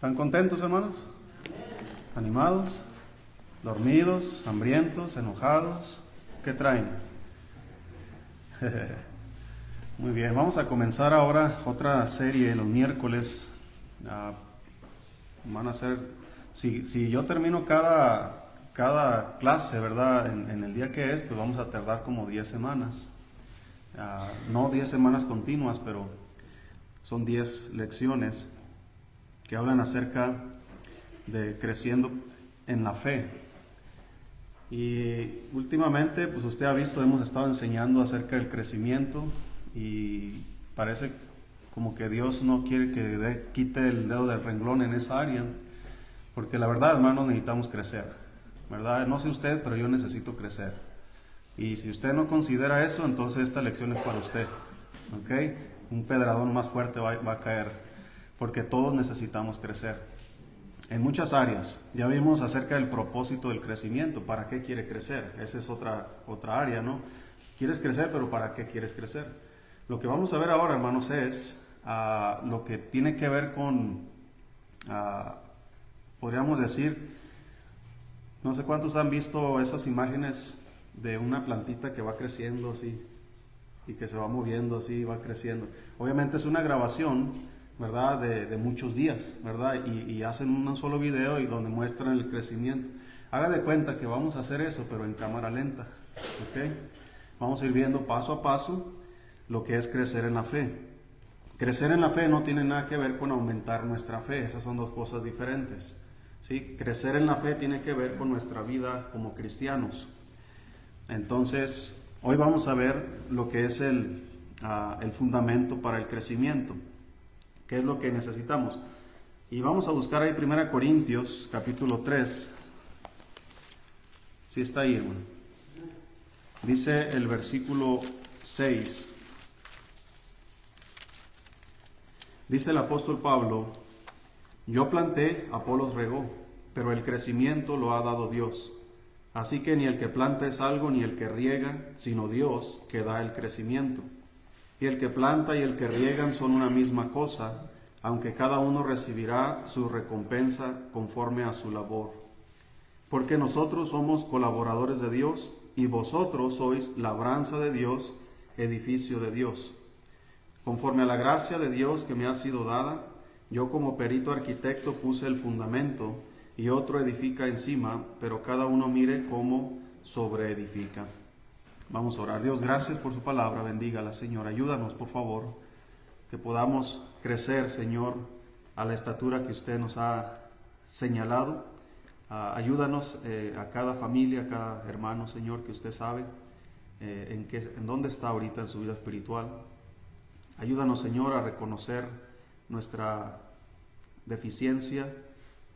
¿Están contentos, hermanos? ¿Animados? ¿Dormidos? ¿Hambrientos? ¿Enojados? ¿Qué traen? Muy bien, vamos a comenzar ahora otra serie los miércoles. Van a ser, si yo termino cada clase, ¿verdad? En el día que es, pues vamos a tardar como 10 semanas. No 10 semanas continuas, pero son 10 lecciones que hablan acerca de creciendo en la fe. Y últimamente, pues usted ha visto, hemos estado enseñando acerca del crecimiento y parece como que Dios no quiere que quite el dedo del renglón en esa área, porque la verdad, hermanos, necesitamos crecer, ¿verdad? No sé usted, pero yo necesito crecer. Y si usted no considera eso, entonces esta lección es para usted, ¿ok? Un pedradón más fuerte va a caer, porque todos necesitamos crecer. En muchas áreas, ya vimos acerca del propósito del crecimiento, ¿para qué quiere crecer? Esa es otra área, ¿no? Quieres crecer, pero ¿para qué quieres crecer? Lo que vamos a ver ahora, hermanos, es lo que tiene que ver con, podríamos decir, no sé cuántos han visto esas imágenes de una plantita que va creciendo así, y que se va moviendo así, va creciendo. Obviamente es una grabación, ¿verdad? De muchos días, ¿verdad? Y hacen un solo video y donde muestran el crecimiento. Haga de cuenta que vamos a hacer eso, pero en cámara lenta, ¿ok? Vamos a ir viendo paso a paso lo que es crecer en la fe. Crecer en la fe no tiene nada que ver con aumentar nuestra fe, esas son dos cosas diferentes, ¿sí? Crecer en la fe tiene que ver con nuestra vida como cristianos. Entonces, hoy vamos a ver lo que es el fundamento para el crecimiento. ¿Qué es lo que necesitamos? Y vamos a buscar ahí 1 Corintios, capítulo 3. Sí está ahí, hermano. Dice el versículo 6. Dice el apóstol Pablo: yo planté, Apolos regó, pero el crecimiento lo ha dado Dios. Así que ni el que planta es algo, ni el que riega, sino Dios que da el crecimiento. Y el que planta y el que riegan son una misma cosa, aunque cada uno recibirá su recompensa conforme a su labor. Porque nosotros somos colaboradores de Dios, y vosotros sois labranza de Dios, edificio de Dios. Conforme a la gracia de Dios que me ha sido dada, yo como perito arquitecto puse el fundamento, y otro edifica encima, pero cada uno mire cómo sobreedifica. Vamos a orar. Dios, gracias por su palabra, bendígala, Señor. Ayúdanos, por favor, que podamos crecer, Señor, a la estatura que usted nos ha señalado. Ayúdanos a cada familia, a cada hermano, Señor, que usted sabe en dónde está ahorita en su vida espiritual. Ayúdanos, Señor, a reconocer nuestra deficiencia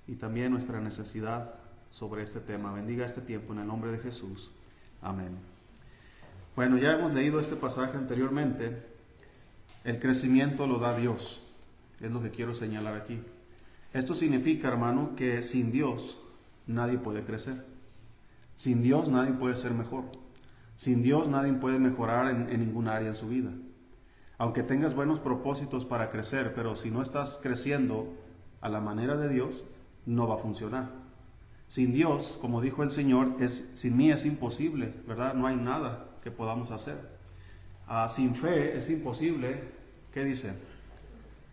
y también nuestra necesidad sobre este tema. Bendiga este tiempo en el nombre de Jesús. Amén. Bueno, ya hemos leído este pasaje anteriormente. El crecimiento lo da Dios. Es lo que quiero señalar aquí. Esto significa, hermano, que sin Dios nadie puede crecer. Sin Dios nadie puede ser mejor. Sin Dios nadie puede mejorar en ningún área en su vida. Aunque tengas buenos propósitos para crecer, pero si no estás creciendo a la manera de Dios, no va a funcionar. Sin Dios, como dijo el Señor, sin mí es imposible, ¿verdad? No hay nada que podamos hacer. Sin fe es imposible, ¿qué dice?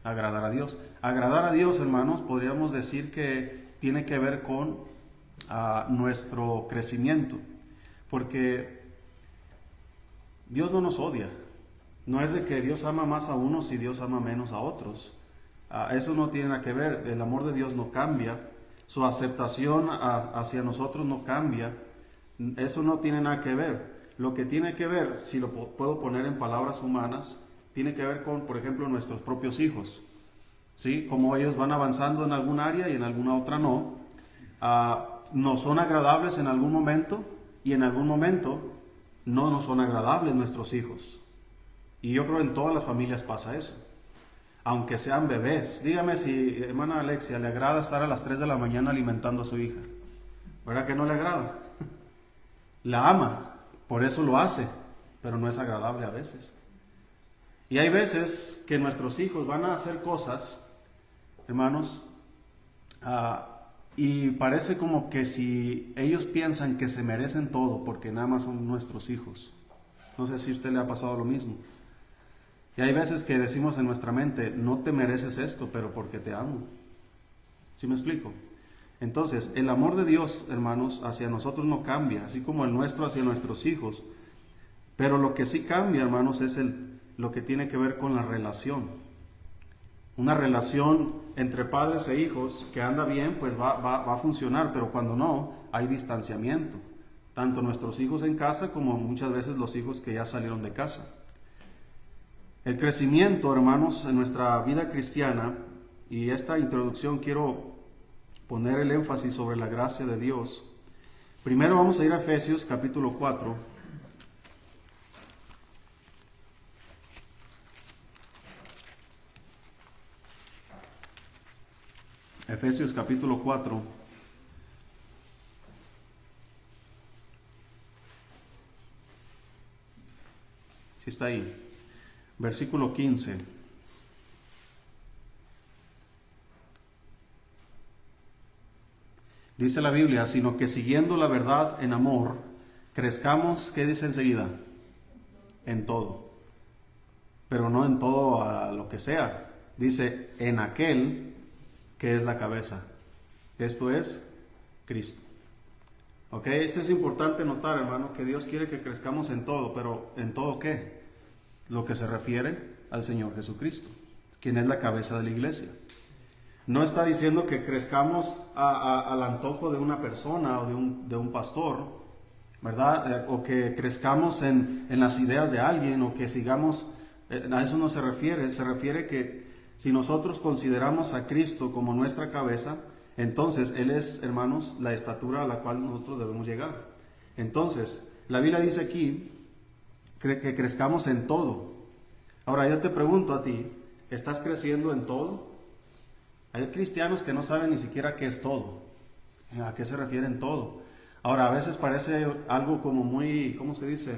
Agradar a Dios. Agradar a Dios, hermanos, podríamos decir que tiene que ver con nuestro crecimiento, porque Dios no nos odia. No es de que Dios ama más a unos y Dios ama menos a otros. Eso no tiene nada que ver. El amor de Dios no cambia. Su aceptación hacia nosotros no cambia. Eso no tiene nada que ver. Lo que tiene que ver, si lo puedo poner en palabras humanas, tiene que ver con, por ejemplo, nuestros propios hijos, ¿sí? Como ellos van avanzando en algún área y en alguna otra no. Nos son agradables en algún momento y en algún momento no nos son agradables nuestros hijos. Y yo creo que en todas las familias pasa eso. Aunque sean bebés. Dígame si, hermana Alexia, le agrada estar a las 3 de la mañana alimentando a su hija. ¿Verdad que no le agrada? La ama. Por eso lo hace, pero no es agradable a veces. Y hay veces que nuestros hijos van a hacer cosas, hermanos, Y parece como que si ellos piensan que se merecen todo porque nada más son nuestros hijos. No sé si a usted le ha pasado lo mismo. Y hay veces que decimos en nuestra mente, no te mereces esto, pero porque te amo. ¿Sí me explico? Entonces, el amor de Dios, hermanos, hacia nosotros no cambia, así como el nuestro hacia nuestros hijos. Pero lo que sí cambia, hermanos, es lo que tiene que ver con la relación. Una relación entre padres e hijos que anda bien, pues va a funcionar, pero cuando no, hay distanciamiento. Tanto nuestros hijos en casa como muchas veces los hijos que ya salieron de casa. El crecimiento, hermanos, en nuestra vida cristiana, y esta introducción quiero poner el énfasis sobre la gracia de Dios. Primero vamos a ir a Efesios capítulo 4. Efesios capítulo 4. Sí está ahí. Versículo 15. Dice la Biblia, sino que siguiendo la verdad en amor, crezcamos, ¿qué dice enseguida? En todo. Pero no en todo a lo que sea. Dice, en aquel que es la cabeza. Esto es Cristo. ¿Ok? Esto es importante notar, hermano, que Dios quiere que crezcamos en todo, pero ¿en todo qué? Lo que se refiere al Señor Jesucristo, quien es la cabeza de la iglesia. No está diciendo que crezcamos al antojo de una persona o de un pastor, ¿verdad? O que crezcamos en las ideas de alguien o que sigamos, a eso no se refiere que si nosotros consideramos a Cristo como nuestra cabeza, entonces Él es, hermanos, la estatura a la cual nosotros debemos llegar. Entonces, la Biblia dice aquí que crezcamos en todo. Ahora yo te pregunto a ti, ¿estás creciendo en todo? Hay cristianos que no saben ni siquiera qué es todo, a qué se refiere en todo. Ahora, a veces parece algo como muy, ¿cómo se dice?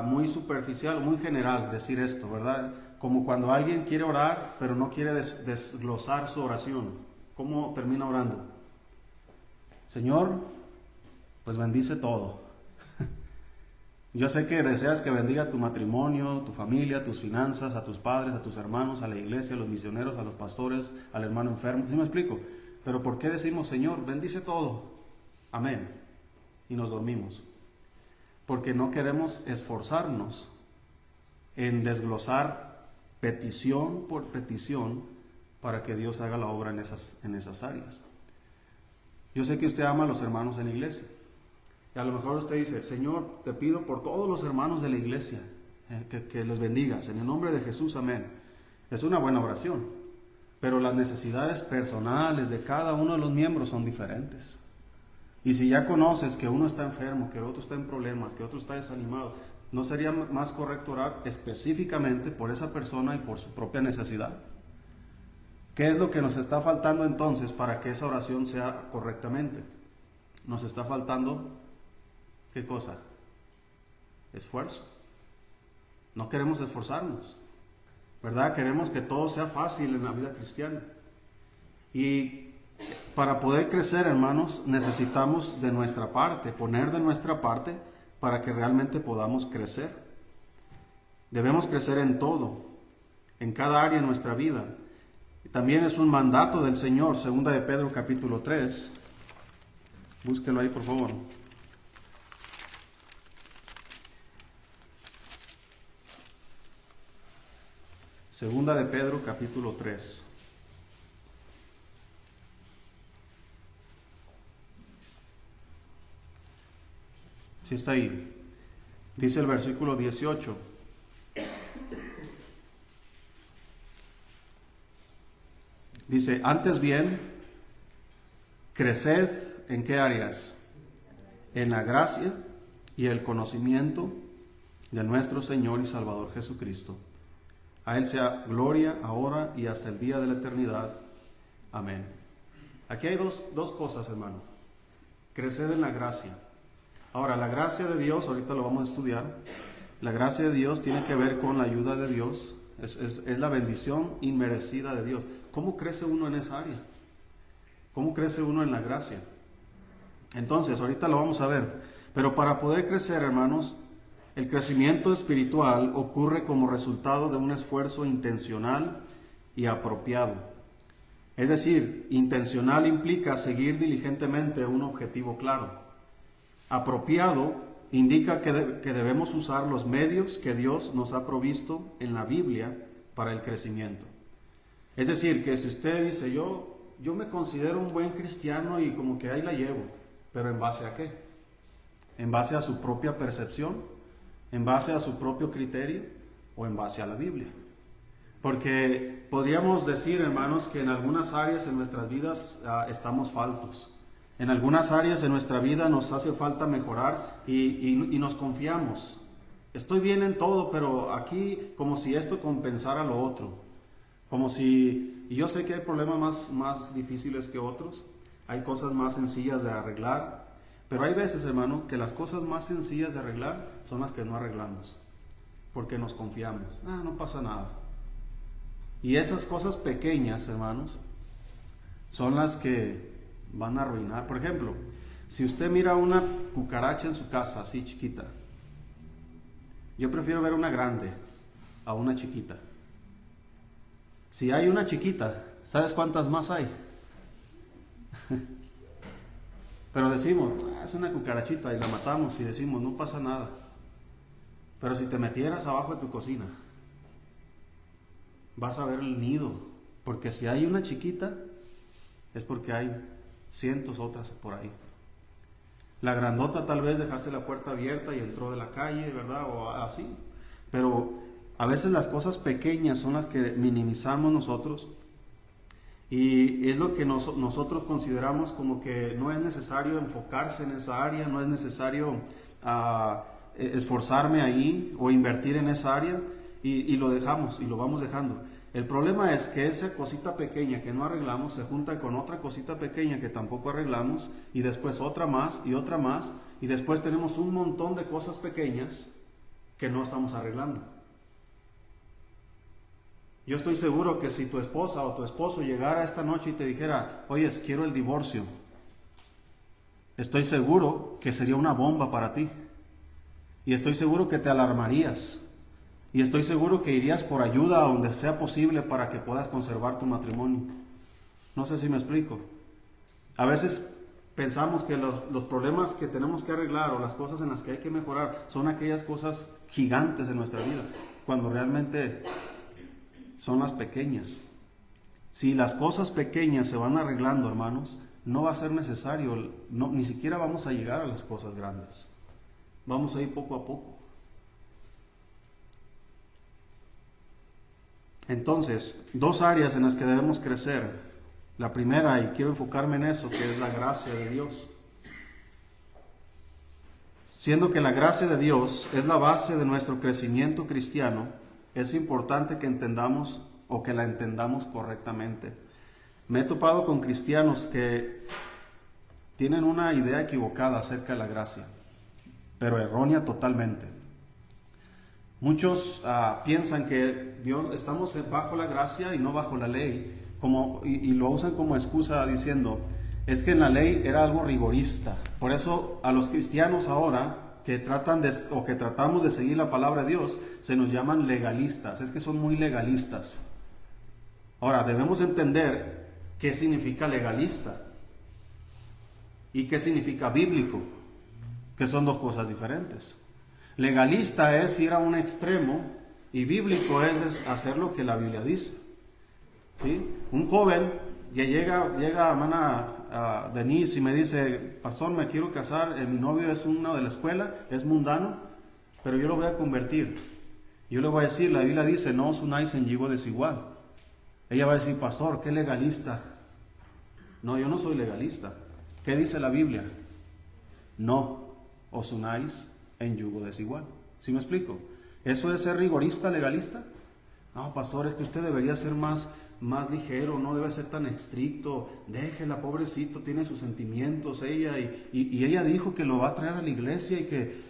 Muy superficial, muy general decir esto, ¿verdad? Como cuando alguien quiere orar, pero no quiere desglosar su oración. ¿Cómo termina orando? Señor, pues bendice todo. Yo sé que deseas que bendiga tu matrimonio, tu familia, tus finanzas, a tus padres, a tus hermanos, a la iglesia, a los misioneros, a los pastores, al hermano enfermo. ¿Sí me explico? Pero ¿por qué decimos, Señor, bendice todo? Amén. Y nos dormimos. Porque no queremos esforzarnos en desglosar petición por petición para que Dios haga la obra en esas áreas. Yo sé que usted ama a los hermanos en la iglesia. Y a lo mejor usted dice, Señor, te pido por todos los hermanos de la iglesia, que les bendigas, en el nombre de Jesús, amén. Es una buena oración, pero las necesidades personales de cada uno de los miembros son diferentes. Y si ya conoces que uno está enfermo, que el otro está en problemas, que otro está desanimado, ¿no sería más correcto orar específicamente por esa persona y por su propia necesidad? ¿Qué es lo que nos está faltando entonces para que esa oración sea correctamente? Nos está faltando, ¿qué cosa? Esfuerzo. No queremos esforzarnos, ¿verdad? Queremos que todo sea fácil en la vida cristiana. Y para poder crecer, hermanos, necesitamos de nuestra parte, poner de nuestra parte para que realmente podamos crecer. Debemos crecer en todo, en cada área de nuestra vida. También es un mandato del Señor, 2 de Pedro capítulo 3. Búsquelo ahí, por favor. Segunda de Pedro, capítulo 3. Sí está ahí. Dice el versículo 18. Dice, antes bien, creced, ¿en qué áreas? En la gracia y el conocimiento de nuestro Señor y Salvador Jesucristo. A Él sea gloria ahora y hasta el día de la eternidad. Amén. Aquí hay dos cosas, hermano. Creced en la gracia. Ahora, la gracia de Dios, ahorita lo vamos a estudiar. La gracia de Dios tiene que ver con la ayuda de Dios. Es la bendición inmerecida de Dios. ¿Cómo crece uno en esa área? ¿Cómo crece uno en la gracia? Entonces, ahorita lo vamos a ver. Pero para poder crecer, hermanos, el crecimiento espiritual ocurre como resultado de un esfuerzo intencional y apropiado. Es decir, intencional implica seguir diligentemente un objetivo claro. Apropiado indica que debemos usar los medios que Dios nos ha provisto en la Biblia para el crecimiento. Es decir, que si usted dice, yo me considero un buen cristiano y como que ahí la llevo, pero ¿en base a qué? ¿En base a su propia percepción? ¿En base a su propio criterio? ¿O en base a la Biblia? Porque podríamos decir, hermanos, que en algunas áreas en nuestras vidas estamos faltos. En algunas áreas de nuestra vida nos hace falta mejorar y nos confiamos. Estoy bien en todo, pero aquí como si esto compensara lo otro. Como si, y yo sé que hay problemas más difíciles que otros, hay cosas más sencillas de arreglar, pero hay veces, hermano, que las cosas más sencillas de arreglar son las que no arreglamos, porque nos confiamos. No pasa nada. Y esas cosas pequeñas, hermanos, son las que van a arruinar. Por ejemplo, si usted mira una cucaracha en su casa, así chiquita, yo prefiero ver una grande a una chiquita. Si hay una chiquita, ¿sabes cuántas más hay? Pero decimos, es una cucarachita y la matamos y decimos, no pasa nada. Pero si te metieras abajo de tu cocina, vas a ver el nido, porque si hay una chiquita, es porque hay cientos otras por ahí. La grandota tal vez dejaste la puerta abierta y entró de la calle, ¿verdad? O así. Pero a veces las cosas pequeñas son las que minimizamos nosotros y es lo que nosotros consideramos como que no es necesario enfocarse en esa área, no es necesario esforzarme ahí o invertir en esa área y lo dejamos y lo vamos dejando. El problema es que esa cosita pequeña que no arreglamos se junta con otra cosita pequeña que tampoco arreglamos y después otra más y después tenemos un montón de cosas pequeñas que no estamos arreglando. Yo estoy seguro que si tu esposa o tu esposo llegara esta noche y te dijera, oye, quiero el divorcio, estoy seguro que sería una bomba para ti. Y estoy seguro que te alarmarías. Y estoy seguro que irías por ayuda a donde sea posible para que puedas conservar tu matrimonio. No sé si me explico. A veces pensamos que los problemas que tenemos que arreglar o las cosas en las que hay que mejorar son aquellas cosas gigantes de nuestra vida, cuando realmente son las pequeñas. Si las cosas pequeñas se van arreglando, hermanos, no va a ser necesario, ni siquiera vamos a llegar a las cosas grandes. Vamos a ir poco a poco. Entonces, dos áreas en las que debemos crecer. La primera, y quiero enfocarme en eso, que es la gracia de Dios. Siendo que la gracia de Dios es la base de nuestro crecimiento cristiano, es importante que entendamos o que la entendamos correctamente. Me he topado con cristianos que tienen una idea equivocada acerca de la gracia, pero errónea totalmente. Muchos piensan que Dios, estamos bajo la gracia y no bajo la ley, y lo usan como excusa diciendo, es que en la ley era algo rigorista. Por eso a los cristianos ahora que tratamos de seguir la palabra de Dios, se nos llaman legalistas, es que son muy legalistas. Ahora, debemos entender qué significa legalista y qué significa bíblico, que son dos cosas diferentes. Legalista es ir a un extremo y bíblico es hacer lo que la Biblia dice. ¿Sí? Un joven ya llega a hermana Denise y me dice, pastor, me quiero casar, mi novio es uno de la escuela, es mundano, pero yo lo voy a convertir. Yo le voy a decir, la Biblia dice, no os unáis en yugo desigual. Ella va a decir, pastor, qué legalista. No, yo no soy legalista. ¿Qué dice la Biblia? No os unáis en yugo desigual. ¿Sí me explico? ¿Eso es ser rigorista, legalista? No, pastor, es que usted debería ser más ligero, no debe ser tan estricto. Déjela, pobrecito, tiene sus sentimientos ella y ella dijo que lo va a traer a la iglesia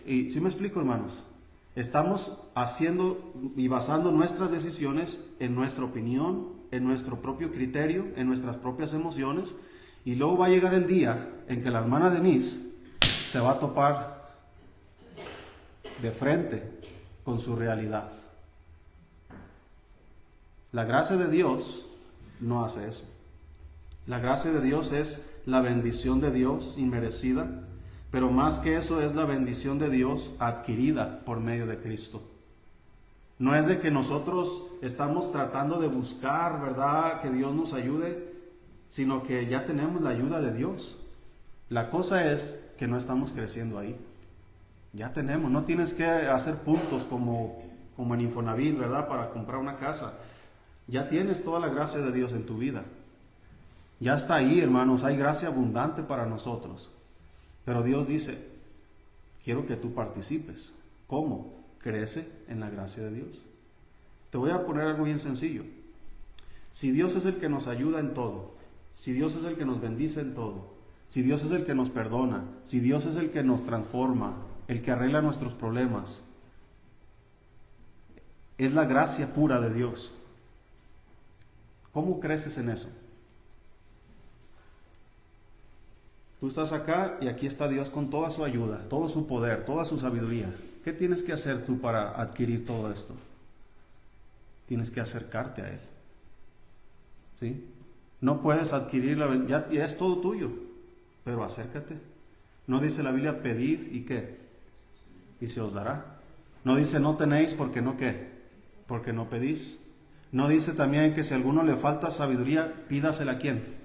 y ¿sí me explico, hermanos? Estamos haciendo y basando nuestras decisiones en nuestra opinión, en nuestro propio criterio, en nuestras propias emociones, Y luego va a llegar el día en que la hermana Denise se va a topar de frente con su realidad. La gracia de Dios no hace eso. La gracia de Dios es la bendición de Dios inmerecida, pero más que eso es la bendición de Dios adquirida por medio de Cristo. No es de que nosotros estamos tratando de buscar, ¿verdad?, que Dios nos ayude, sino que ya tenemos la ayuda de Dios. La cosa es que no estamos creciendo ahí. Ya tenemos, no tienes que hacer puntos como en Infonavit, ¿verdad?, para comprar una casa. Ya tienes toda la gracia de Dios en tu vida. Ya está ahí, hermanos, hay gracia abundante para nosotros. Pero Dios dice, quiero que tú participes. ¿Cómo? Crece en la gracia de Dios. Te voy a poner algo bien sencillo. Si Dios es el que nos ayuda en todo, si Dios es el que nos bendice en todo, si Dios es el que nos perdona, si Dios es el que nos transforma, el que arregla nuestros problemas, es la gracia pura de Dios. ¿Cómo creces en eso? Tú estás acá y aquí está Dios con toda su ayuda, todo su poder, toda su sabiduría. ¿Qué tienes que hacer tú para adquirir todo esto? Tienes que acercarte a Él. ¿Sí? No puedes adquirir ya es todo tuyo, pero acércate. No dice la Biblia pedid y qué, y se os dará. No dice no tenéis porque no qué, porque no pedís. No dice también que si a alguno le falta sabiduría, pídasela a quién.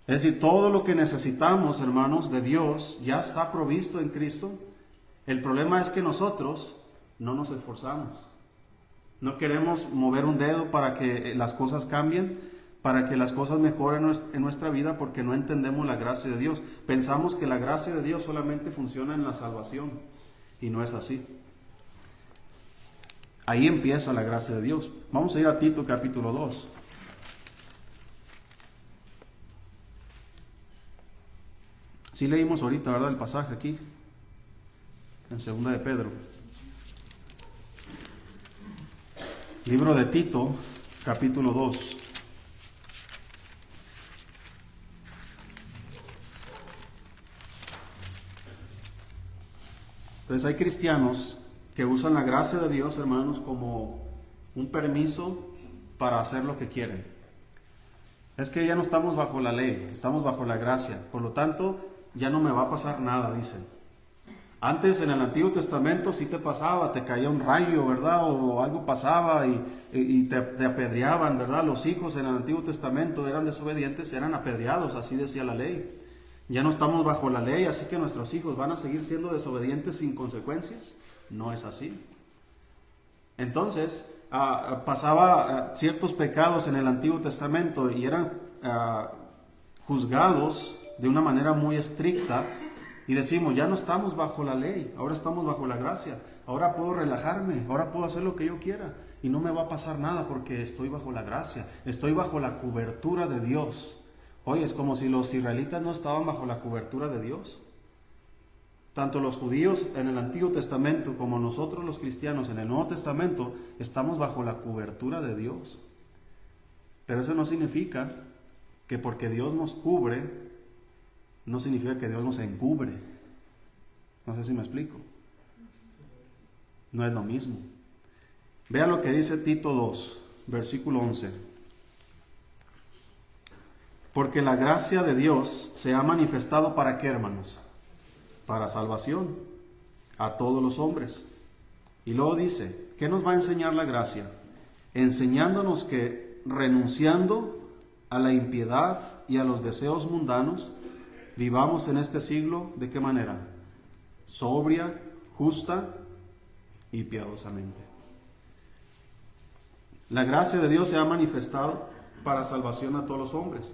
Es decir, todo lo que necesitamos, hermanos, de Dios ya está provisto en Cristo. El problema es que nosotros no nos esforzamos. No queremos mover un dedo para que las cosas cambien, para que las cosas mejoren en nuestra vida, porque no entendemos la gracia de Dios. Pensamos que la gracia de Dios solamente funciona en la salvación, y no es así. Ahí empieza la gracia de Dios. Vamos a ir a Tito capítulo 2. Sí leímos ahorita, ¿verdad?, el pasaje aquí, en segunda de Pedro. Libro de Tito, capítulo 2. Entonces hay cristianos que usan la gracia de Dios, hermanos, como un permiso para hacer lo que quieren. Es que ya no estamos bajo la ley, estamos bajo la gracia. Por lo tanto, ya no me va a pasar nada, dicen. Antes en el Antiguo Testamento sí te pasaba, te caía un rayo, ¿verdad? O algo pasaba y te apedreaban, ¿verdad? Los hijos en el Antiguo Testamento eran desobedientes, eran apedreados, así decía la ley. Ya no estamos bajo la ley, así que nuestros hijos van a seguir siendo desobedientes sin consecuencias. No es así. Entonces, pasaba ciertos pecados en el Antiguo Testamento y eran juzgados de una manera muy estricta, y decimos, ya no estamos bajo la ley, ahora estamos bajo la gracia, ahora puedo relajarme, ahora puedo hacer lo que yo quiera y no me va a pasar nada porque estoy bajo la gracia, estoy bajo la cobertura de Dios. Oye, es como si los israelitas no estaban bajo la cobertura de Dios. Tanto los judíos en el Antiguo Testamento como nosotros los cristianos en el Nuevo Testamento estamos bajo la cobertura de Dios. Pero eso no significa que porque Dios nos cubre, no significa que Dios nos encubre. No sé si me explico. No es lo mismo. Vea lo que dice Tito 2, versículo 11. Porque la gracia de Dios se ha manifestado ¿para qué, hermanos? Para salvación a todos los hombres. Y luego dice, ¿qué nos va a enseñar la gracia? Enseñándonos que renunciando a la impiedad y a los deseos mundanos, vivamos en este siglo, ¿de qué manera? Sobria, justa y piadosamente. La gracia de Dios se ha manifestado para salvación a todos los hombres.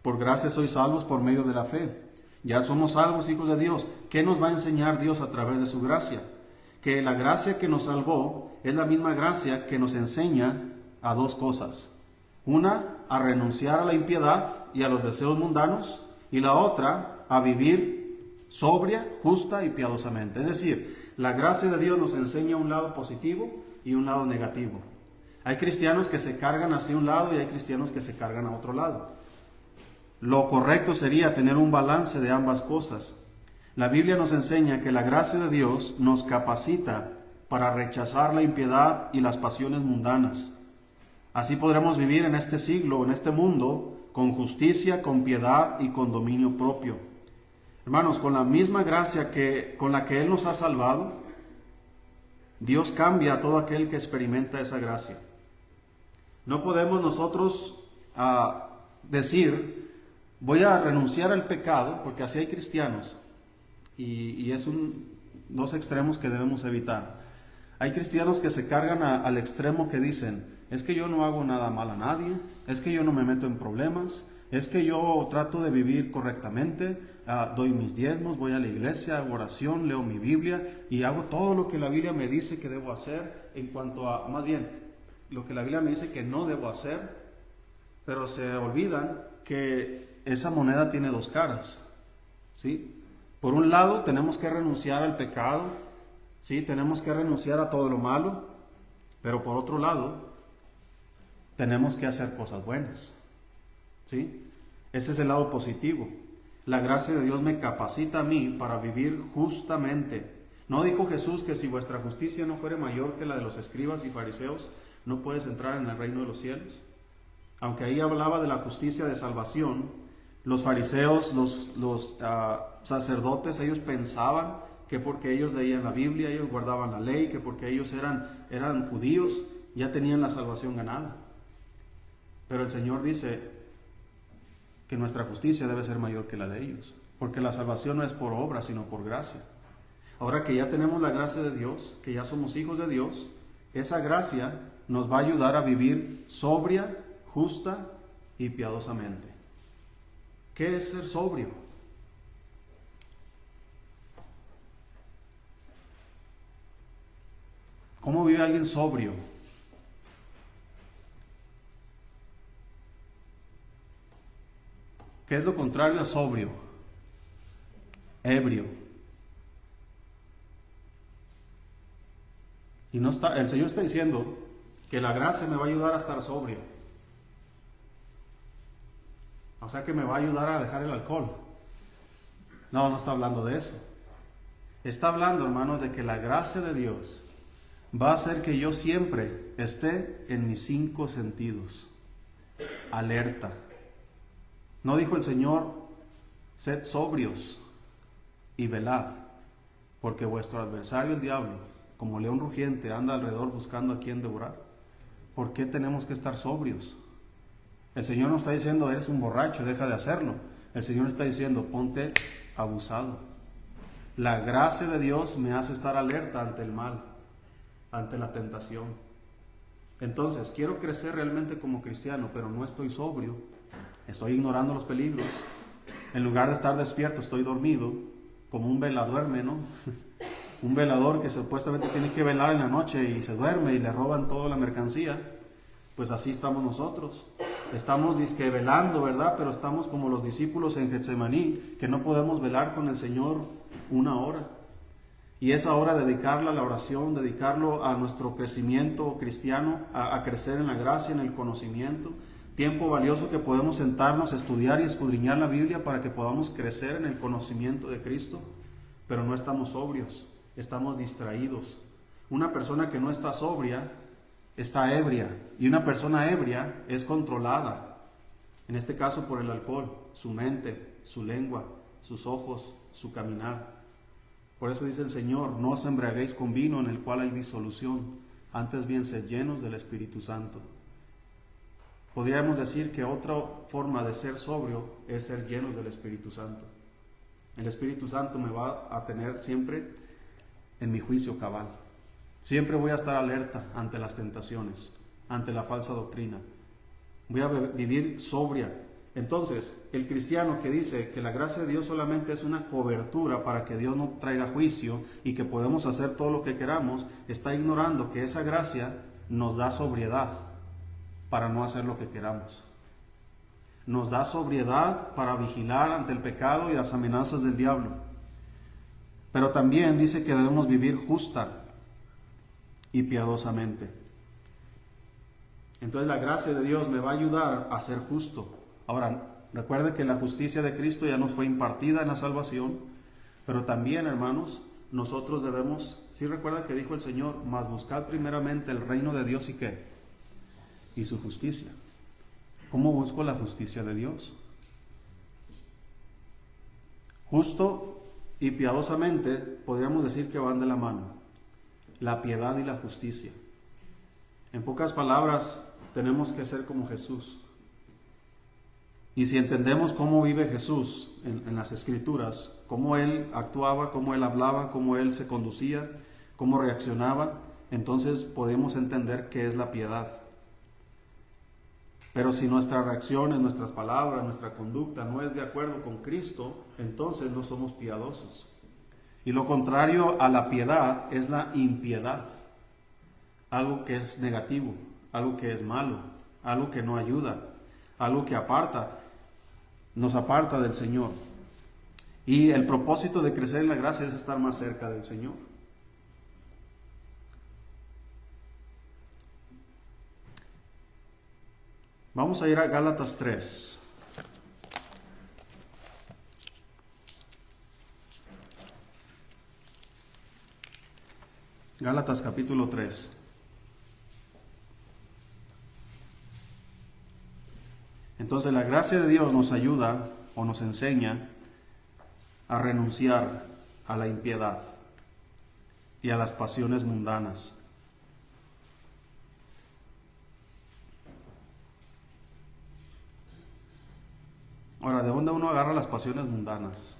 Por gracia sois salvos por medio de la fe. Ya somos salvos, hijos de Dios. ¿Qué nos va a enseñar Dios a través de su gracia? Que la gracia que nos salvó es la misma gracia que nos enseña a dos cosas. Una, a renunciar a la impiedad y a los deseos mundanos, y la otra, a vivir sobria, justa y piadosamente. Es decir, la gracia de Dios nos enseña un lado positivo y un lado negativo. Hay cristianos que se cargan hacia un lado y hay cristianos que se cargan a otro lado. lo correcto sería tener un balance de ambas cosas. La Biblia nos enseña que la gracia de Dios nos capacita para rechazar la impiedad y las pasiones mundanas. Así podremos vivir en este siglo, en este mundo, con justicia, con piedad y con dominio propio. Hermanos, con la misma gracia con la que Él nos ha salvado, Dios cambia a todo aquel que experimenta esa gracia. No podemos nosotros decir, voy a renunciar al pecado, porque así hay cristianos, y es dos extremos que debemos evitar. Hay cristianos que se cargan al extremo que dicen, es que yo no hago nada mal a nadie, es que yo no me meto en problemas, es que yo trato de vivir correctamente, doy mis diezmos, voy a la iglesia, hago oración, leo mi Biblia y hago todo lo que la Biblia me dice que debo hacer en cuanto a, más bien, lo que la Biblia me dice que no debo hacer, pero se olvidan que esa moneda tiene dos caras, ¿sí? Por un lado, tenemos que renunciar al pecado, ¿sí? Tenemos que renunciar a todo lo malo, pero por otro lado, tenemos que hacer cosas buenas, ¿sí? Ese es el lado positivo. La gracia de Dios me capacita a mí para vivir justamente. ¿No dijo Jesús que si vuestra justicia no fuere mayor que la de los escribas y fariseos, no puedes entrar en el reino de los cielos? Aunque ahí hablaba de la justicia de salvación, los fariseos, los sacerdotes, ellos pensaban que porque ellos leían la Biblia, ellos guardaban la ley, que porque ellos eran judíos, ya tenían la salvación ganada. Pero el Señor dice que nuestra justicia debe ser mayor que la de ellos, porque la salvación no es por obra, sino por gracia. Ahora que ya tenemos la gracia de Dios, que ya somos hijos de Dios, esa gracia nos va a ayudar a vivir sobria, justa y piadosamente. ¿Qué es ser sobrio? ¿Cómo vive alguien sobrio? ¿Qué es lo contrario a sobrio? Ebrio. Y el Señor está diciendo que la gracia me va a ayudar a estar sobrio. O sea que me va a ayudar a dejar el alcohol. No, no está hablando de eso. Está hablando, hermanos, de que la gracia de Dios va a hacer que yo siempre esté en mis 5 sentidos, alerta. ¿No dijo el Señor, sed sobrios y velad, porque vuestro adversario el diablo, como león rugiente, anda alrededor buscando a quien devorar? ¿Por qué tenemos que estar sobrios? El Señor no está diciendo, eres un borracho, deja de hacerlo. El Señor está diciendo, ponte abusado. La gracia de Dios me hace estar alerta ante el mal, ante la tentación. Entonces, quiero crecer realmente como cristiano, pero no estoy sobrio. Estoy ignorando los peligros. En lugar de estar despierto, estoy dormido, como un velador duerme, ¿no? Un velador que supuestamente tiene que velar en la noche y se duerme y le roban toda la mercancía. Pues así estamos nosotros. Estamos disque velando, ¿verdad? Pero estamos como los discípulos en Getsemaní, que no podemos velar con el Señor 1 hora. Y esa hora dedicarla a la oración, dedicarlo a nuestro crecimiento cristiano, a crecer en la gracia, en el conocimiento. Tiempo valioso que podemos sentarnos a estudiar y escudriñar la Biblia para que podamos crecer en el conocimiento de Cristo. Pero no estamos sobrios, estamos distraídos. Una persona que no está sobria está ebria, y una persona ebria es controlada, en este caso por el alcohol, su mente, su lengua, sus ojos, su caminar. Por eso dice el Señor, no os embriaguéis con vino en el cual hay disolución, antes bien sed llenos del Espíritu Santo. Podríamos decir que otra forma de ser sobrio es ser llenos del Espíritu Santo. El Espíritu Santo me va a tener siempre en mi juicio cabal. Siempre voy a estar alerta ante las tentaciones, ante la falsa doctrina. Voy a vivir sobria. Entonces, el cristiano que dice que la gracia de Dios solamente es una cobertura para que Dios no traiga juicio y que podemos hacer todo lo que queramos, está ignorando que esa gracia nos da sobriedad para no hacer lo que queramos. Nos da sobriedad para vigilar ante el pecado y las amenazas del diablo. Pero también dice que debemos vivir justa y piadosamente. Entonces la gracia de Dios me va a ayudar a ser justo. Ahora, Recuerde que la justicia de Cristo ya nos fue impartida en la salvación, pero también, hermanos, nosotros debemos, sí recuerda que dijo el Señor, mas buscad primeramente el reino de Dios y qué, y su justicia. ¿Cómo busco la justicia de Dios? Justo y piadosamente podríamos decir que van de la mano, la piedad y la justicia. En pocas palabras, tenemos que ser como Jesús. Y si entendemos cómo vive Jesús en las Escrituras, cómo Él actuaba, cómo Él hablaba, cómo Él se conducía, cómo reaccionaba, entonces podemos entender qué es la piedad. Pero si nuestras reacciones, nuestras palabras, nuestra conducta no es de acuerdo con Cristo, entonces no somos piadosos. Y lo contrario a la piedad es la impiedad, algo que es negativo, algo que es malo, algo que no ayuda, algo que nos aparta del Señor. Y el propósito de crecer en la gracia es estar más cerca del Señor. Vamos a ir a Gálatas 3. Gálatas capítulo 3. Entonces la gracia de Dios nos ayuda o nos enseña a renunciar a la impiedad y a las pasiones mundanas. Ahora, ¿de dónde uno agarra las pasiones mundanas?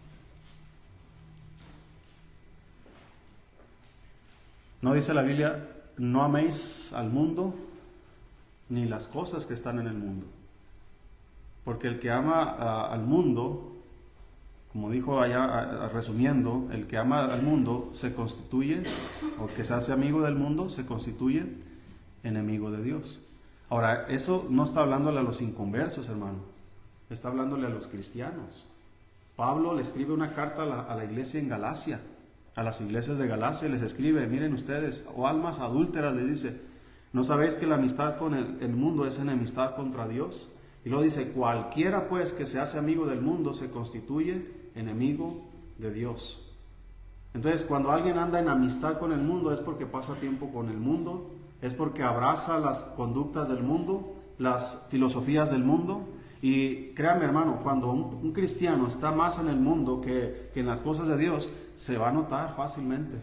¿No dice la Biblia, no améis al mundo ni las cosas que están en el mundo? Porque el que ama al mundo, como dijo allá resumiendo, el que ama al mundo se constituye, o que se hace amigo del mundo, se constituye enemigo de Dios. Ahora, eso no está hablándole a los inconversos, hermano, está hablándole a los cristianos. Pablo le escribe una carta a la iglesia en Galacia, a las iglesias de Galacia, les escribe, miren ustedes, oh almas adúlteras, les dice, ¿no sabéis que la amistad con el mundo es enemistad contra Dios? Y luego dice, cualquiera pues que se hace amigo del mundo se constituye enemigo de Dios. Entonces, cuando alguien anda en amistad con el mundo es porque pasa tiempo con el mundo, es porque abraza las conductas del mundo, las filosofías del mundo. Y créame, hermano, cuando un cristiano está más en el mundo que en las cosas de Dios, se va a notar fácilmente.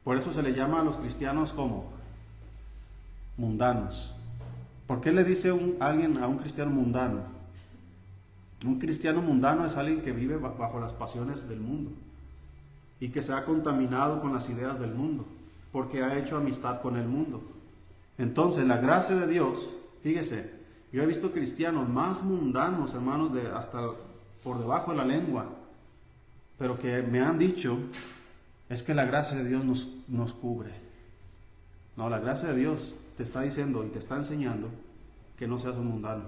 Por eso se le llama a los cristianos como mundanos. ¿Por qué le dice alguien a un cristiano mundano? Un cristiano mundano es alguien que vive bajo las pasiones del mundo y que se ha contaminado con las ideas del mundo, porque ha hecho amistad con el mundo. Entonces, la gracia de Dios, fíjese, yo he visto cristianos más mundanos, hermanos, hasta por debajo de la lengua, pero que me han dicho, es que la gracia de Dios nos cubre. No, la gracia de Dios te está diciendo y te está enseñando que no seas un mundano.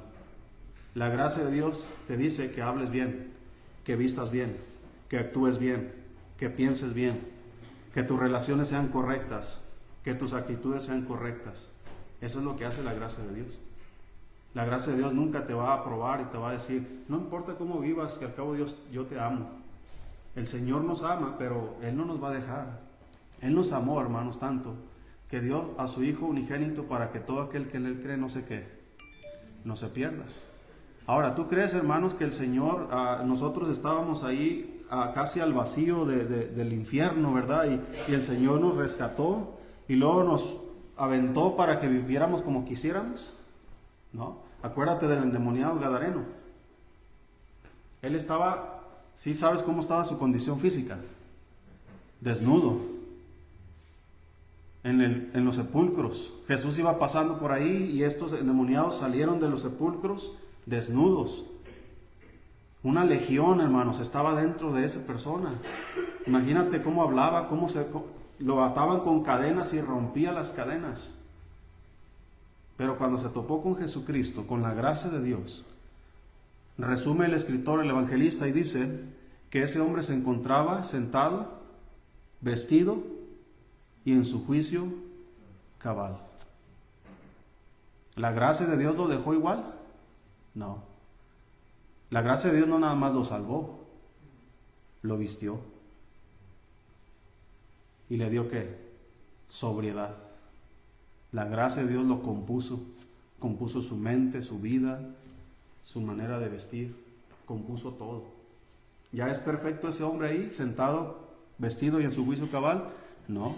La gracia de Dios te dice que hables bien, que vistas bien, que actúes bien, que pienses bien, que tus relaciones sean correctas, que tus actitudes sean correctas. Eso es lo que hace la gracia de Dios. La gracia de Dios nunca te va a aprobar y te va a decir, no importa cómo vivas, que al cabo Dios, yo te amo. El Señor nos ama, pero Él no nos va a dejar. Él nos amó, hermanos, tanto, que dio a su Hijo unigénito para que todo aquel que en Él cree no se pierda. Ahora, ¿tú crees, hermanos, que el Señor, nosotros estábamos ahí casi al vacío del infierno, ¿verdad? Y el Señor nos rescató y luego nos aventó para que viviéramos como quisiéramos? ¿No? Acuérdate del endemoniado gadareno. Él estaba, ¿sí sabes cómo estaba su condición física? Desnudo. En los sepulcros. Jesús iba pasando por ahí y estos endemoniados salieron de los sepulcros desnudos. Una legión, hermanos, estaba dentro de esa persona. Imagínate cómo hablaba, lo ataban con cadenas y rompía las cadenas. Pero cuando se topó con Jesucristo, con la gracia de Dios, resume el escritor, el evangelista, y dice que ese hombre se encontraba sentado, vestido y en su juicio cabal. ¿La gracia de Dios lo dejó igual? No. La gracia de Dios no nada más lo salvó, lo vistió. Y le dio ¿qué? Sobriedad. La gracia de Dios lo compuso su mente, su vida, su manera de vestir, compuso todo. ¿Ya es perfecto ese hombre ahí, sentado, vestido y en su juicio cabal? No.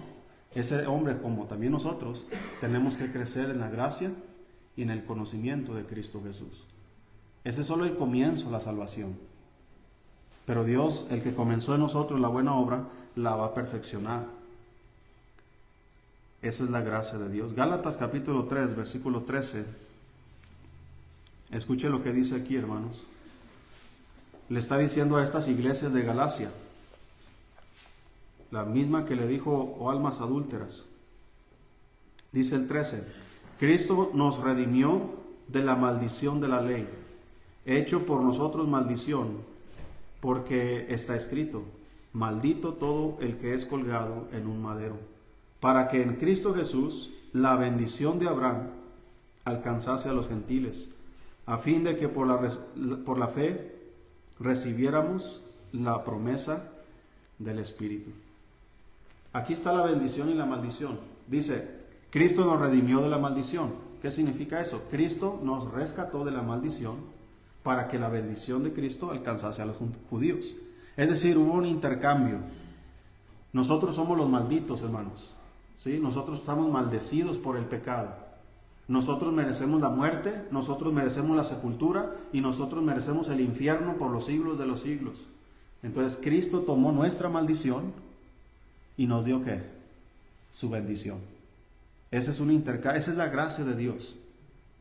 Ese hombre, como también nosotros, tenemos que crecer en la gracia y en el conocimiento de Cristo Jesús. Ese es solo el comienzo, la salvación. Pero Dios, el que comenzó en nosotros la buena obra, la va a perfeccionar. Eso es la gracia de Dios. Gálatas capítulo 3, versículo 13. Escuche lo que dice aquí, hermanos. Le está diciendo a estas iglesias de Galacia, la misma que le dijo, oh almas adúlteras. Dice el 13, Cristo nos redimió de la maldición de la ley, hecho por nosotros maldición, porque está escrito, maldito todo el que es colgado en un madero, para que en Cristo Jesús la bendición de Abraham alcanzase a los gentiles, a fin de que por la fe recibiéramos la promesa del Espíritu. Aquí está la bendición y la maldición. Dice, Cristo nos redimió de la maldición. ¿Qué significa eso? Cristo nos rescató de la maldición para que la bendición de Cristo alcanzase a los judíos. Es decir, hubo un intercambio. Nosotros somos los malditos, hermanos. ¿Sí? Nosotros estamos maldecidos por el pecado. Nosotros merecemos la muerte, nosotros merecemos la sepultura y nosotros merecemos el infierno por los siglos de los siglos. Entonces Cristo tomó nuestra maldición y nos dio ¿qué? Su bendición. Ese es un intercambio, esa es la gracia de Dios.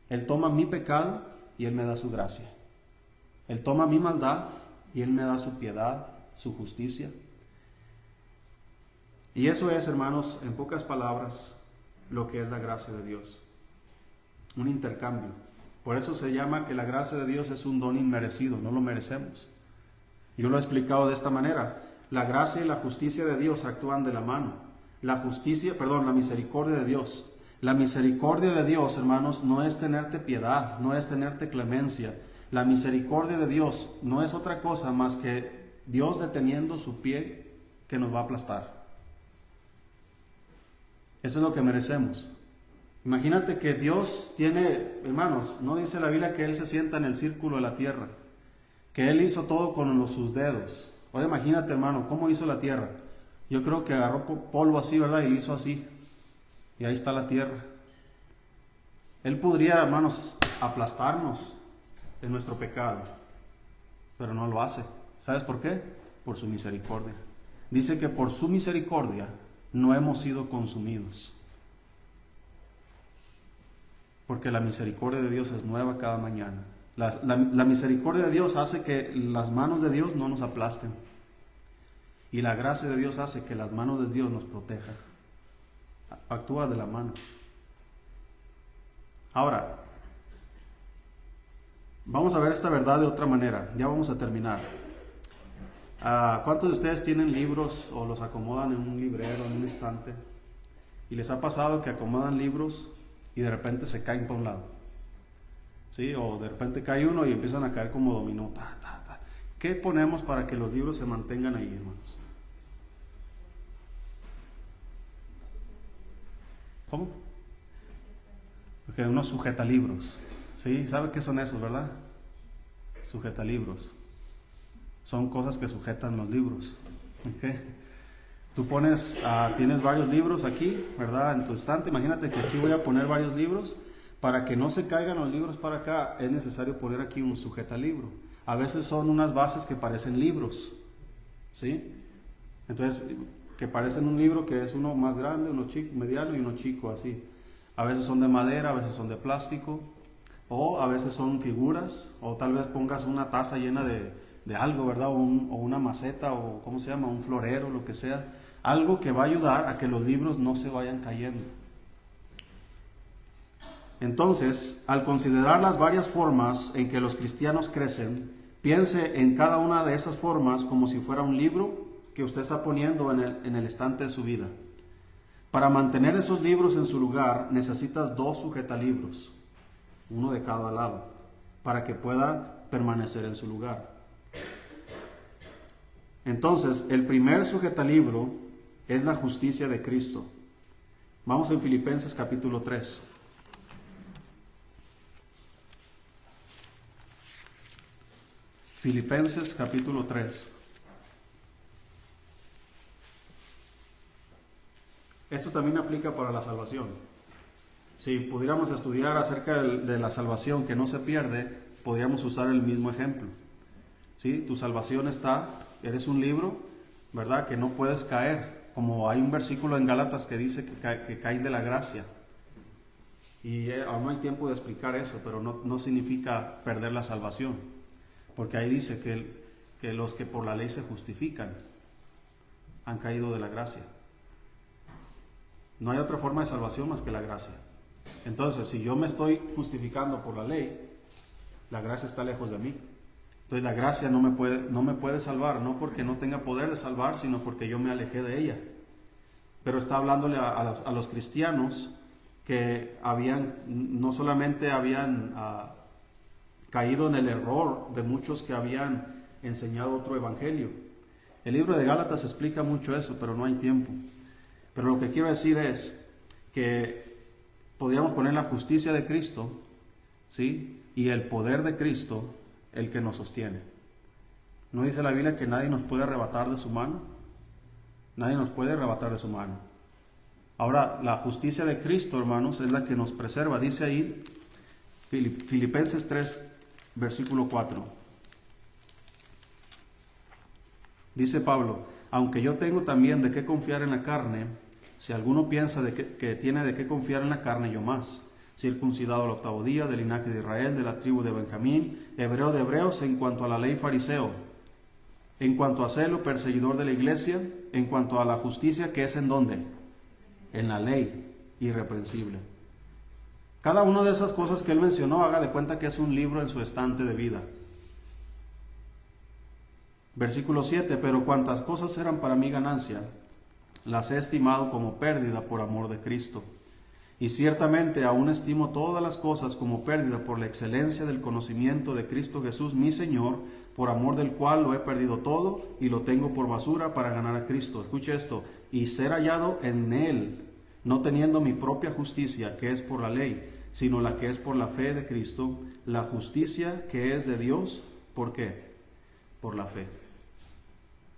Él toma mi pecado y Él me da su gracia. Él toma mi maldad y Él me da su piedad, su justicia. Y eso es, hermanos, en pocas palabras, lo que es la gracia de Dios. Un intercambio. Por eso se llama que la gracia de Dios es un don inmerecido, no lo merecemos. Yo lo he explicado de esta manera. La gracia y la justicia de Dios actúan de la mano. La misericordia de Dios. La misericordia de Dios, hermanos, no es tenerte piedad, no es tenerte clemencia. La misericordia de Dios no es otra cosa más que Dios deteniendo su pie que nos va a aplastar. Eso es lo que merecemos. Imagínate que Dios tiene, hermanos, no dice la Biblia que Él se sienta en el círculo de la tierra, que Él hizo todo con sus dedos. Ahora imagínate, hermano, ¿cómo hizo la tierra? Yo creo que agarró polvo así, ¿verdad? Y lo hizo así. Y ahí está la tierra. Él podría, hermanos, aplastarnos en nuestro pecado, pero no lo hace. ¿Sabes por qué? Por su misericordia. Dice que por su misericordia no hemos sido consumidos. Porque la misericordia de Dios es nueva cada mañana. La misericordia de Dios hace que las manos de Dios no nos aplasten. Y la gracia de Dios hace que las manos de Dios nos protejan. Actúa de la mano. Ahora, vamos a ver esta verdad de otra manera. Ya vamos a terminar. ¿Cuántos de ustedes tienen libros o los acomodan en un librero, en un estante? ¿Y les ha pasado que acomodan libros y de repente se caen por un lado? ¿Sí? O de repente cae uno y empiezan a caer como dominó. ¿Qué ponemos para que los libros se mantengan ahí, hermanos? ¿Cómo? Porque unos sujetalibros. ¿Sí? ¿Sabe qué son esos, verdad? Sujetalibros. Son cosas que sujetan los libros. ¿Okay? Tú tienes varios libros aquí, ¿verdad? En tu estante. Imagínate que aquí voy a poner varios libros. Para que no se caigan los libros para acá, es necesario poner aquí un sujetalibro. A veces son unas bases que parecen libros, ¿sí? Entonces, que parecen un libro que es uno más grande, uno chico, mediano y uno chico, así. A veces son de madera, a veces son de plástico, o a veces son figuras, o tal vez pongas una taza llena de algo, ¿verdad? O una maceta, o ¿cómo se llama? Un florero, lo que sea. Algo que va a ayudar a que los libros no se vayan cayendo. Entonces, al considerar las varias formas en que los cristianos crecen, piense en cada una de esas formas como si fuera un libro que usted está poniendo en el estante de su vida. Para mantener esos libros en su lugar, necesitas 2 sujetalibros, uno de cada lado, para que pueda permanecer en su lugar. Entonces, el primer sujetalibro es la justicia de Cristo. Vamos en Filipenses capítulo 3. Filipenses capítulo 3. Esto también aplica para la salvación. Si pudiéramos estudiar acerca de la salvación que no se pierde, podríamos usar el mismo ejemplo. ¿Sí? Tu salvación eres un libro, ¿verdad? Que no puedes caer. Como hay un versículo en Gálatas que dice que caen de la gracia. Y aún no hay tiempo de explicar eso, pero no significa perder la salvación. Porque ahí dice que los que por la ley se justifican han caído de la gracia. No hay otra forma de salvación más que la gracia. Entonces, si yo me estoy justificando por la ley, la gracia está lejos de mí. Entonces la gracia no me puede salvar, no porque no tenga poder de salvar, sino porque yo me alejé de ella. Pero está hablándole a los cristianos que no solamente habían caído en el error de muchos que habían enseñado otro evangelio. El libro de Gálatas explica mucho eso, pero no hay tiempo. Pero lo que quiero decir es que podríamos poner la justicia de Cristo, ¿sí? Y el poder de Cristo, el que nos sostiene. ¿No dice la Biblia que nadie nos puede arrebatar de su mano? Nadie nos puede arrebatar de su mano. Ahora, la justicia de Cristo, hermanos, es la que nos preserva. Dice ahí, Filipenses 3, versículo 4. Dice Pablo: aunque yo tengo también de qué confiar en la carne, si alguno piensa que tiene de qué confiar en la carne, yo más. Circuncidado al 8º día, del linaje de Israel, de la tribu de Benjamín, hebreo de hebreos, en cuanto a la ley fariseo, en cuanto a celo, perseguidor de la iglesia, en cuanto a la justicia, que es ¿en dónde? En la ley, irreprensible. Cada una de esas cosas que él mencionó, haga de cuenta que es un libro en su estante de vida. Versículo 7, pero cuantas cosas eran para mi ganancia, las he estimado como pérdida por amor de Cristo. Y ciertamente aún estimo todas las cosas como pérdida por la excelencia del conocimiento de Cristo Jesús, mi Señor, por amor del cual lo he perdido todo y lo tengo por basura para ganar a Cristo. Escuche esto: y ser hallado en Él, no teniendo mi propia justicia, que es por la ley, sino la que es por la fe de Cristo, la justicia que es de Dios. ¿Por qué? Por la fe.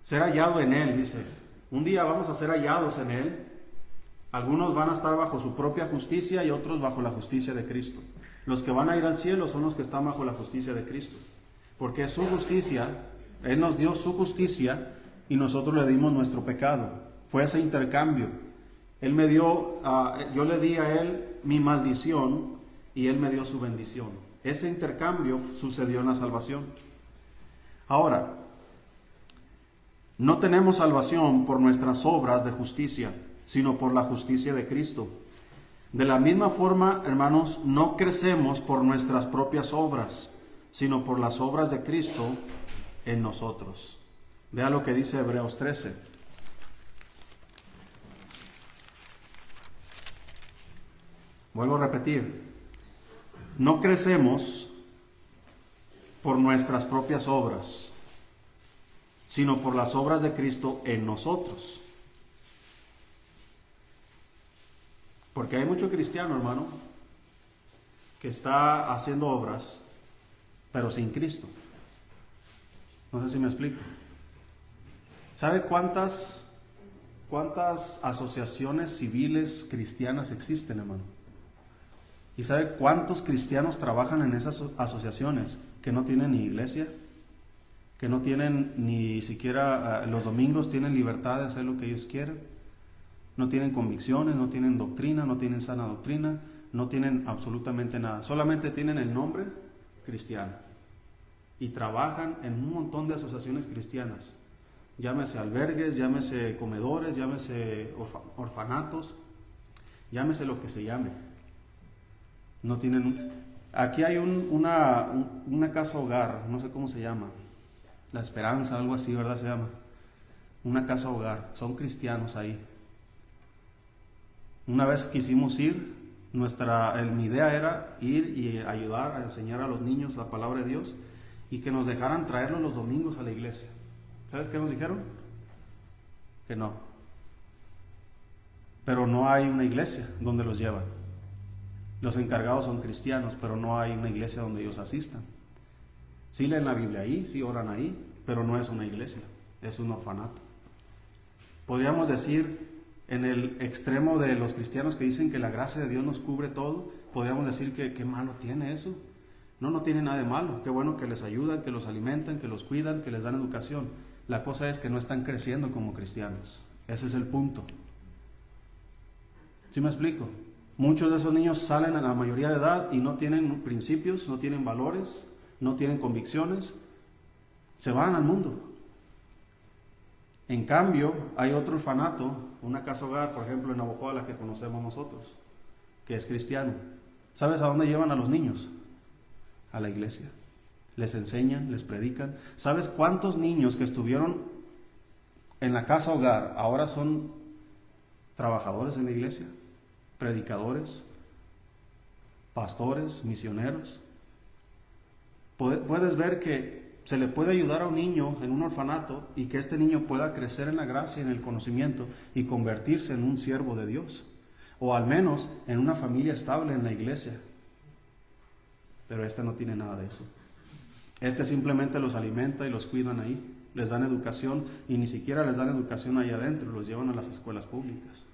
Ser hallado en Él, dice. Un día vamos a ser hallados en Él. Algunos van a estar bajo su propia justicia y otros bajo la justicia de Cristo. Los que van a ir al cielo son los que están bajo la justicia de Cristo. Porque es su justicia, Él nos dio su justicia y nosotros le dimos nuestro pecado. Fue ese intercambio. Él me dio, yo le di a Él mi maldición y Él me dio su bendición. Ese intercambio sucedió en la salvación. Ahora, no tenemos salvación por nuestras obras de justicia, sino por la justicia de Cristo. De la misma forma, hermanos, no crecemos por nuestras propias obras, sino por las obras de Cristo en nosotros. Vea lo que dice Hebreos 13. Vuelvo a repetir, no crecemos por nuestras propias obras, sino por las obras de Cristo en nosotros. Porque hay mucho cristiano, hermano, que está haciendo obras, pero sin Cristo. No sé si me explico. ¿Sabe cuántas asociaciones civiles cristianas existen, hermano? ¿Y sabe cuántos cristianos trabajan en esas asociaciones que no tienen ni iglesia? Que no tienen ni siquiera los domingos tienen libertad de hacer lo que ellos quieren. No tienen convicciones, no tienen doctrina, no tienen sana doctrina, no tienen absolutamente nada. Solamente tienen el nombre cristiano. Y trabajan en un montón de asociaciones cristianas. Llámese albergues, llámese comedores, llámese orfanatos, llámese lo que se llame. No tienen... Aquí hay una casa hogar, no sé cómo se llama. La Esperanza, algo así, ¿verdad? Se llama. Una casa hogar. Son cristianos ahí. Una vez quisimos ir Mi idea era ir y ayudar a enseñar a los niños la palabra de Dios y que nos dejaran traerlos los domingos a la iglesia. ¿Sabes qué nos dijeron? Que no. Pero no hay una iglesia donde los llevan. Los encargados son cristianos, pero no hay una iglesia donde ellos asistan. Sí leen la Biblia ahí, sí oran ahí, pero no es una iglesia, es un orfanato. Podríamos decir, en el extremo de los cristianos que dicen que la gracia de Dios nos cubre todo, podríamos decir que qué malo tiene eso. No tiene nada de malo. Qué bueno que les ayudan, que los alimentan, que los cuidan, que les dan educación. La cosa es que no están creciendo como cristianos. Ese es el punto. ¿Sí me explico? Muchos de esos niños salen a la mayoría de edad y no tienen principios, no tienen valores, no tienen convicciones. Se van al mundo. En cambio, hay otro orfanato, una casa hogar, por ejemplo, en Navojoa, la que conocemos nosotros, que es cristiano. ¿Sabes a dónde llevan a los niños? A la iglesia. Les enseñan, les predican. ¿Sabes cuántos niños que estuvieron en la casa hogar ahora son trabajadores en la iglesia? Predicadores, pastores, misioneros. Puedes ver que se le puede ayudar a un niño en un orfanato y que este niño pueda crecer en la gracia y en el conocimiento y convertirse en un siervo de Dios, o al menos en una familia estable en la iglesia. Pero este no tiene nada de eso. Este simplemente los alimenta y los cuidan ahí, les dan educación y ni siquiera les dan educación ahí adentro, los llevan a las escuelas públicas.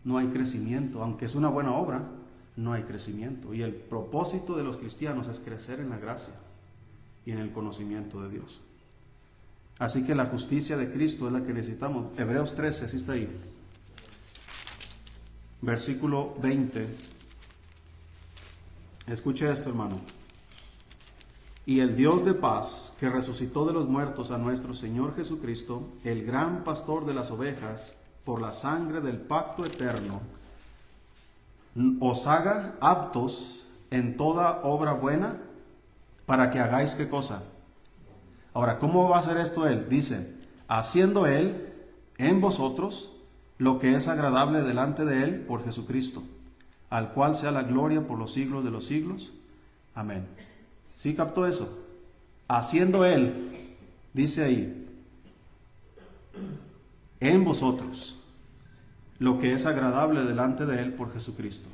No hay crecimiento, aunque es una buena obra, no hay crecimiento. Y el propósito de los cristianos es crecer en la gracia y en el conocimiento de Dios. Así que la justicia de Cristo es la que necesitamos. Hebreos 13, así está ahí. Versículo 20. Escuche esto, hermano. Y el Dios de paz, que resucitó de los muertos a nuestro Señor Jesucristo, el gran pastor de las ovejas, por la sangre del pacto eterno, os haga aptos en toda obra buena, para que hagáis ¿qué cosa? Ahora, ¿cómo va a hacer esto Él? Dice, haciendo Él en vosotros lo que es agradable delante de Él por Jesucristo, al cual sea la gloria por los siglos de los siglos. Amén. ¿Sí captó eso? Haciendo Él, dice ahí, en vosotros lo que es agradable delante de Él por Jesucristo.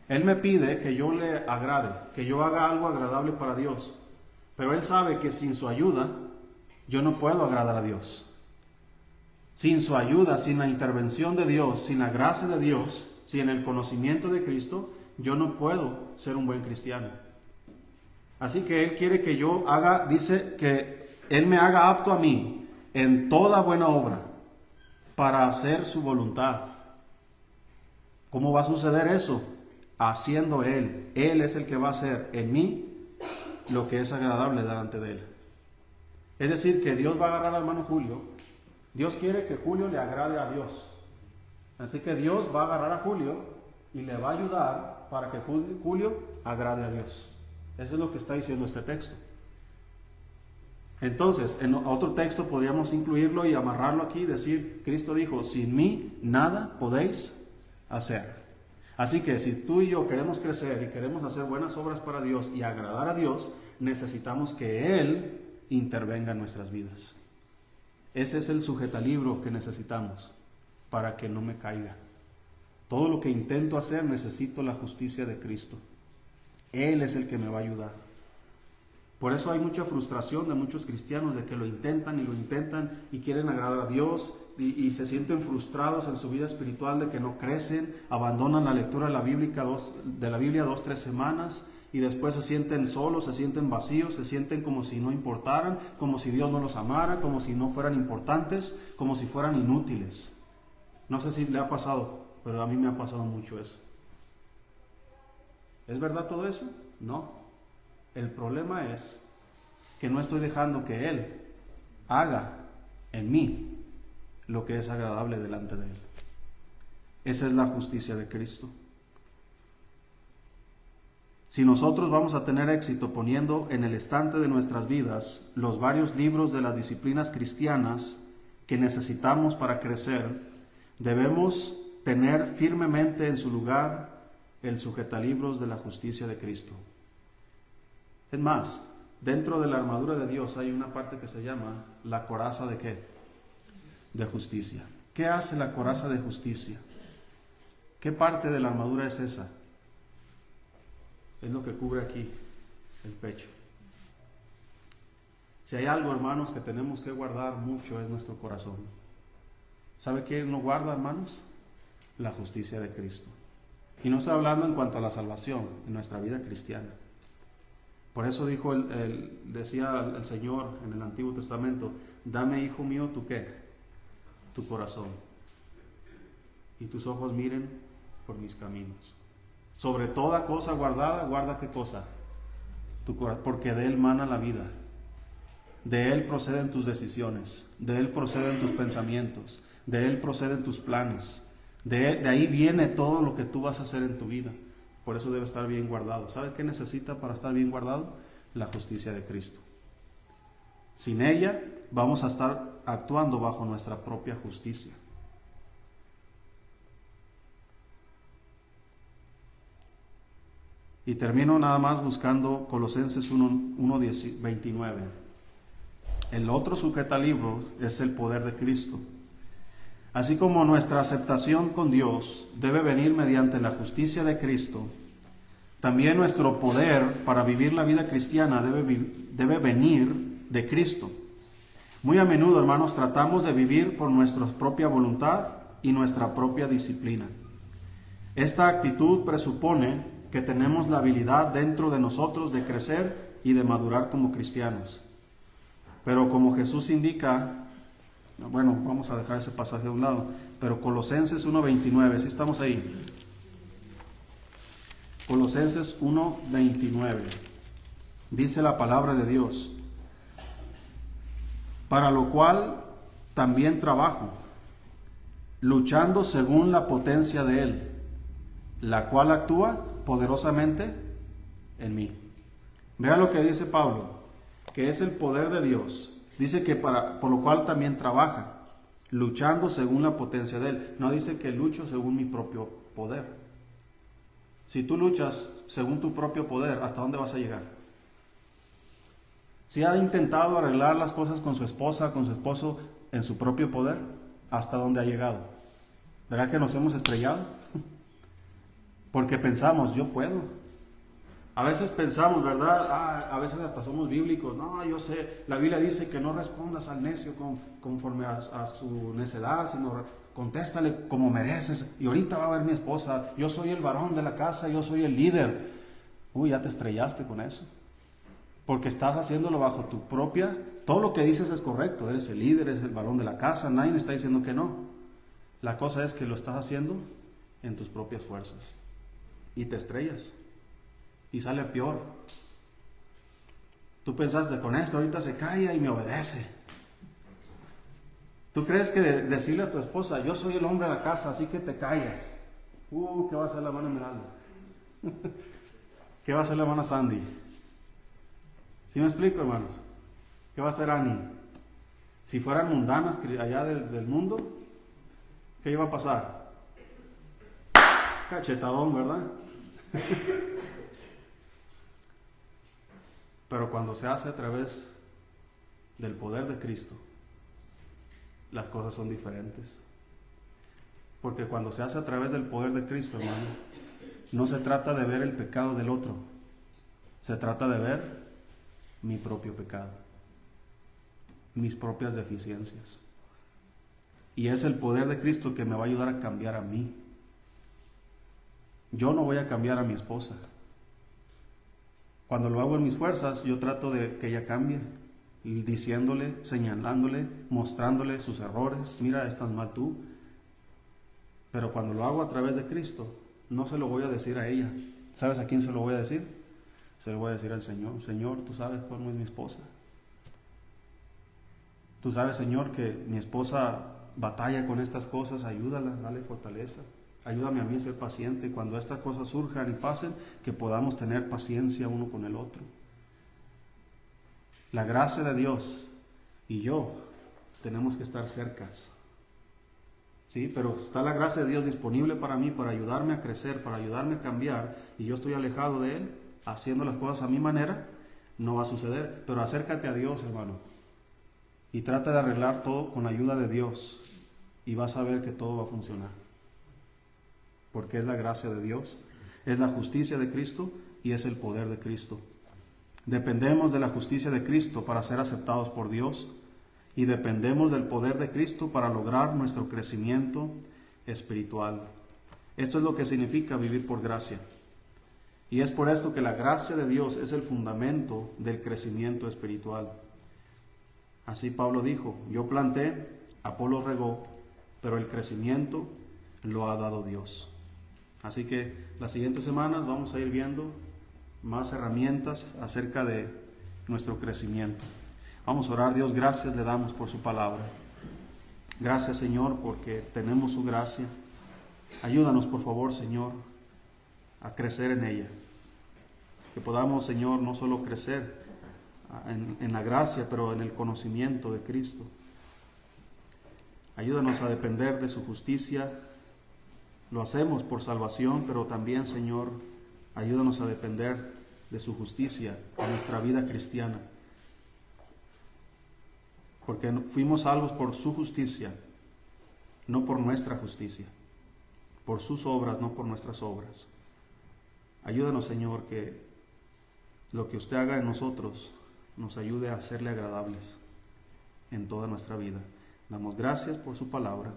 Él me pide que yo le agrade, que yo haga algo agradable para Dios, pero Él sabe que sin su ayuda yo no puedo agradar a Dios. Sin su ayuda, sin la intervención de Dios, sin la gracia de Dios, sin el conocimiento de Cristo, yo no puedo ser un buen cristiano. Así que Él quiere que yo haga, dice que Él me haga apto a mí en toda buena obra para hacer su voluntad. ¿Cómo va a suceder eso? Haciendo Él. Él es el que va a hacer en mí lo que es agradable delante de Él. Es decir, que Dios va a agarrar al hermano Julio. Dios quiere que Julio le agrade a Dios. Así que Dios va a agarrar a Julio y le va a ayudar para que Julio agrade a Dios. Eso es lo que está diciendo este texto. Entonces, en otro texto podríamos incluirlo y amarrarlo aquí y decir, Cristo dijo, sin mí nada podéis hacer. Así que si tú y yo queremos crecer y queremos hacer buenas obras para Dios y agradar a Dios, necesitamos que Él intervenga en nuestras vidas. Ese es el sujetalibro que necesitamos para que no me caiga. Todo lo que intento hacer necesito la justicia de Cristo. Él es el que me va a ayudar. Por eso hay mucha frustración de muchos cristianos de que lo intentan y quieren agradar a Dios y se sienten frustrados en su vida espiritual de que no crecen, abandonan la lectura de la Biblia 2-3 semanas y después se sienten solos, se sienten vacíos, se sienten como si no importaran, como si Dios no los amara, como si no fueran importantes, como si fueran inútiles. No sé si le ha pasado, pero a mí me ha pasado mucho eso. ¿Es verdad todo eso? No. El problema es que no estoy dejando que Él haga en mí lo que es agradable delante de Él. Esa es la justicia de Cristo. Si nosotros vamos a tener éxito poniendo en el estante de nuestras vidas los varios libros de las disciplinas cristianas que necesitamos para crecer, debemos tener firmemente en su lugar el sujetalibros de la justicia de Cristo. Es más, dentro de la armadura de Dios hay una parte que se llama la coraza de ¿qué? De justicia. ¿Qué hace la coraza de justicia? ¿Qué parte de la armadura es esa? Es lo que cubre aquí el pecho. Si hay algo, hermanos, que tenemos que guardar mucho es nuestro corazón. ¿Sabe qué nos guarda, hermanos? La justicia de Cristo. Y no estoy hablando en cuanto a la salvación, en nuestra vida cristiana. Por eso decía el Señor en el Antiguo Testamento, dame, hijo mío, ¿tu qué? Tu corazón. Y tus ojos miren por mis caminos. Sobre toda cosa guardada, guarda ¿qué cosa? Tu corazón, porque de él mana la vida. De él proceden tus decisiones, de él proceden tus pensamientos, de él proceden tus planes. De ahí viene todo lo que tú vas a hacer en tu vida. Por eso debe estar bien guardado. ¿Sabe qué necesita para estar bien guardado? La justicia de Cristo. Sin ella vamos a estar actuando bajo nuestra propia justicia. Y termino nada más buscando Colosenses 1:29. El otro sujetalibro es el poder de Cristo. Así como nuestra aceptación con Dios debe venir mediante la justicia de Cristo, también nuestro poder para vivir la vida cristiana debe venir de Cristo. Muy a menudo, hermanos, tratamos de vivir por nuestra propia voluntad y nuestra propia disciplina. Esta actitud presupone que tenemos la habilidad dentro de nosotros de crecer y de madurar como cristianos. Pero como Jesús indica, bueno, vamos a dejar ese pasaje a un lado, pero Colosenses 1:29, ¿sí estamos ahí? Colosenses 1:29, dice la palabra de Dios, para lo cual también trabajo, luchando según la potencia de Él, la cual actúa poderosamente en mí. Vea lo que dice Pablo, que es el poder de Dios. Dice que por lo cual también trabaja, luchando según la potencia de Él. No dice que lucho según mi propio poder. Si tú luchas según tu propio poder, ¿hasta dónde vas a llegar? Si ha intentado arreglar las cosas con su esposa, con su esposo, en su propio poder, ¿hasta dónde ha llegado? ¿Verdad que nos hemos estrellado? Porque pensamos, yo puedo. A veces pensamos, ¿verdad? A veces hasta somos bíblicos. No, yo sé, la Biblia dice que no respondas al necio conforme a su necedad, sino contéstale como mereces. Y ahorita va a ver mi esposa, yo soy el varón de la casa, yo soy el líder. Uy, ya te estrellaste con eso. Porque estás haciéndolo bajo tu propia, todo lo que dices es correcto, eres el líder, eres el varón de la casa, nadie está diciendo que no. La cosa es que lo estás haciendo en tus propias fuerzas. Y te estrellas. Y sale peor. Tú pensaste, con esto ahorita se calla y me obedece. ¿Tú crees que decirle a tu esposa, yo soy el hombre de la casa, así que te callas? ¿Qué va a hacer la hermana Esmeralda? ¿Qué va a hacer la hermana Sandy? ¿Sí me explico, hermanos? ¿Qué va a hacer Annie? Si fueran mundanas allá del mundo, ¿qué iba a pasar? Cachetadón, ¿verdad? Pero cuando se hace a través del poder de Cristo, las cosas son diferentes. Porque cuando se hace a través del poder de Cristo, hermano, no se trata de ver el pecado del otro, se trata de ver mi propio pecado, mis propias deficiencias. Y es el poder de Cristo que me va a ayudar a cambiar a mí. Yo no voy a cambiar a mi esposa. Cuando lo hago en mis fuerzas, yo trato de que ella cambie, diciéndole, señalándole, mostrándole sus errores. Mira, estás mal tú. Pero cuando lo hago a través de Cristo, no se lo voy a decir a ella. ¿Sabes a quién se lo voy a decir? Se lo voy a decir al Señor. Señor, tú sabes cómo es mi esposa. Tú sabes, Señor, que mi esposa batalla con estas cosas. Ayúdala, dale fortaleza. Ayúdame a mí a ser paciente cuando estas cosas surjan y pasen, que podamos tener paciencia uno con el otro. La gracia de Dios y yo tenemos que estar cercas. Sí, pero está la gracia de Dios disponible para mí, para ayudarme a crecer, para ayudarme a cambiar, y yo estoy alejado de Él, haciendo las cosas a mi manera, no va a suceder. Pero acércate a Dios, hermano, y trata de arreglar todo con la ayuda de Dios, y vas a ver que todo va a funcionar. Porque es la gracia de Dios, es la justicia de Cristo y es el poder de Cristo. Dependemos de la justicia de Cristo para ser aceptados por Dios, y dependemos del poder de Cristo para lograr nuestro crecimiento espiritual. Esto es lo que significa vivir por gracia. Y es por esto que la gracia de Dios es el fundamento del crecimiento espiritual. Así Pablo dijo, yo planté, Apolos regó, pero el crecimiento lo ha dado Dios. Así que las siguientes semanas vamos a ir viendo más herramientas acerca de nuestro crecimiento. Vamos a orar. Dios, gracias le damos por su palabra. Gracias, Señor, porque tenemos su gracia. Ayúdanos, por favor, Señor, a crecer en ella. Que podamos, Señor, no solo crecer en la gracia, pero en el conocimiento de Cristo. Ayúdanos a depender de su justicia. Lo hacemos por salvación, pero también, Señor, ayúdanos a depender de su justicia en nuestra vida cristiana. Porque fuimos salvos por su justicia, no por nuestra justicia. Por sus obras, no por nuestras obras. Ayúdanos, Señor, que lo que usted haga en nosotros nos ayude a serle agradables en toda nuestra vida. Damos gracias por su palabra,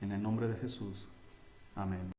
en el nombre de Jesús. Amén.